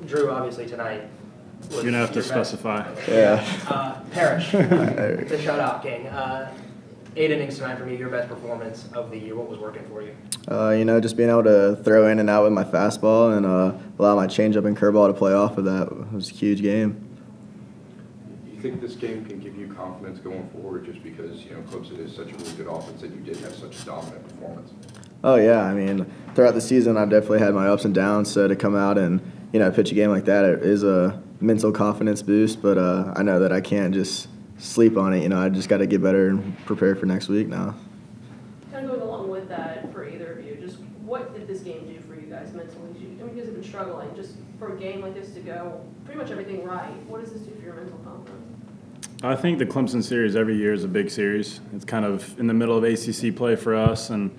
Drew, obviously tonight was you're gonna have to specify. Yeah. Parrish, the shutout king. 8 innings tonight from you, your best performance of the year. What was working for you? Just being able to throw in and out with my fastball and allow my changeup and curveball to play off of that. It was a huge game. Do you think this game can give you confidence going forward just because, Clemson is such a really good offense and you did have such a dominant performance? Oh, yeah. I mean, throughout the season, I've definitely had my ups and downs. So to come out and, pitch a game like that, it is a mental confidence boost. But I know that I can't just sleep on it. I just got to get better and prepare for next week now. Kind of going along with that for either of you, just what did this game do for you guys mentally? You guys have been struggling. Just for a game like this to go pretty much everything right, what does this do for your mental confidence? I think the Clemson series every year is a big series. It's kind of in the middle of ACC play for us. And,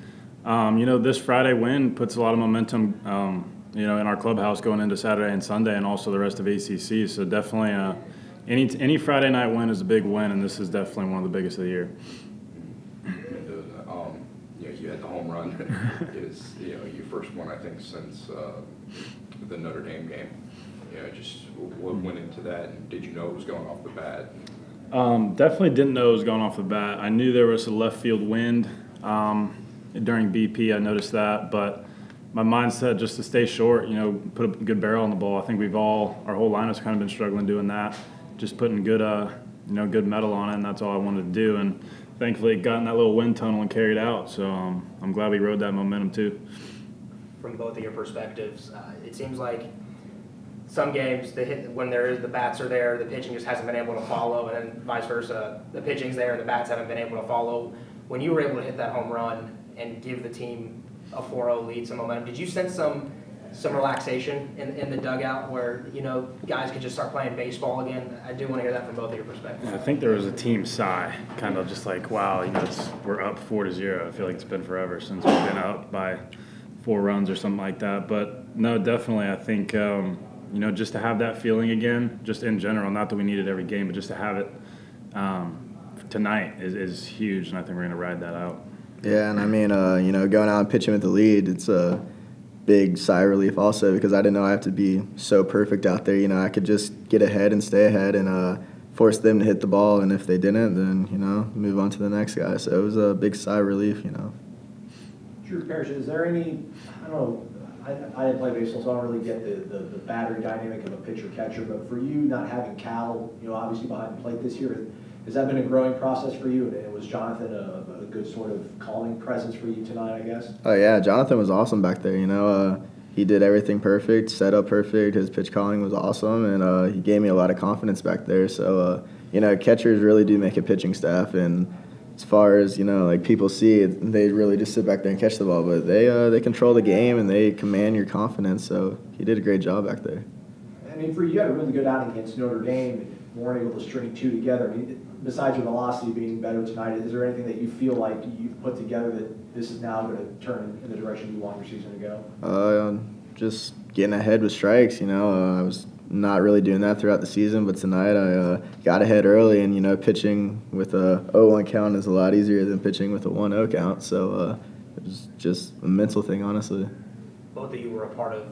this Friday win puts a lot of momentum, in our clubhouse going into Saturday and Sunday and also the rest of ACC. So definitely any Friday night win is a big win, and this is definitely one of the biggest of the year. Mendoza, you had the home run. It was, your first one, I think, since the Notre Dame game. Just what went into that, and did you know it was going off the bat? Definitely didn't know it was going off the bat. I knew there was a left field wind during BP. I noticed that, but my mindset just to stay short, put a good barrel on the ball. I think our whole lineup's kind of been struggling doing that, just putting good metal on it, and that's all I wanted to do. And thankfully, it got in that little wind tunnel and carried out. So I'm glad we rode that momentum too. From both of your perspectives, it seems like some games when the bats are there, the pitching just hasn't been able to follow, and then vice versa. The pitching's there, and the bats haven't been able to follow. When you were able to hit that home run and give the team a 4-0 lead, some momentum, did you sense some relaxation in the dugout where, guys could just start playing baseball again? I do want to hear that from both of your perspectives. I think there was a team sigh, kind of just like, wow, we're up 4-0. I feel like it's been forever since we've been up by 4 runs or something like that. But no, definitely, I think, just to have that feeling again, just in general, not that we need it every game, but just to have it tonight is huge, and I think we're going to ride that out. Yeah, and I mean, going out and pitching with the lead, it's a big sigh of relief also because I didn't know I have to be so perfect out there. I could just get ahead and stay ahead and force them to hit the ball, and if they didn't, then, move on to the next guy. So it was a big sigh of relief, Drew Parrish, is there any, I don't know, I didn't play baseball, so I don't really get the battery dynamic of a pitcher-catcher, but for you not having Cal, obviously behind the plate this year, has that been a growing process for you? And was Jonathan a good sort of calming presence for you tonight, I guess? Oh, yeah. Jonathan was awesome back there. He did everything perfect, set up perfect. His pitch calling was awesome, and he gave me a lot of confidence back there. So, catchers really do make a pitching staff. And as far as, people see it, they really just sit back there and catch the ball. But they control the game, and they command your confidence. So he did a great job back there. I mean, for you had a really good outing against Notre Dame, and weren't able to string 2 together. I mean, besides your velocity being better tonight, is there anything that you feel like you've put together that this is now going to turn in the direction you want your season to go? Just getting ahead with strikes. I was not really doing that throughout the season, but tonight I got ahead early, and pitching with a 0-1 count is a lot easier than pitching with a 1-0 count. So it was just a mental thing, honestly. Both of you were a part of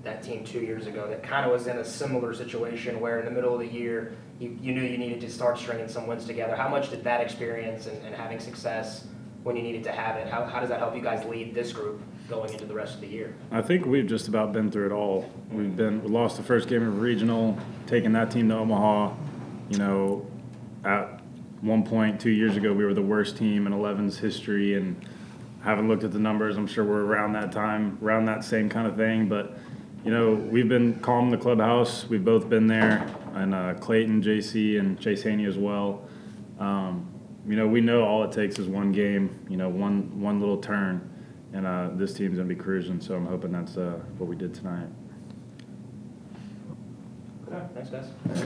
that team 2 years ago that kind of was in a similar situation where in the middle of the year you knew you needed to start stringing some wins together. How much did that experience and having success when you needed to have it, how does that help you guys lead this group going into the rest of the year? I think we've just about been through it all. We lost the first game of regional, taking that team to Omaha. At one point 2 years ago we were the worst team in 11's history, and I haven't looked at the numbers. I'm sure we're around that same kind of thing. But, we've been calm in the clubhouse. We've both been there, and Clayton, JC, and Chase Haney as well. We know all it takes is one game, one little turn, and this team's going to be cruising. So I'm hoping that's what we did tonight. Okay, thanks, guys.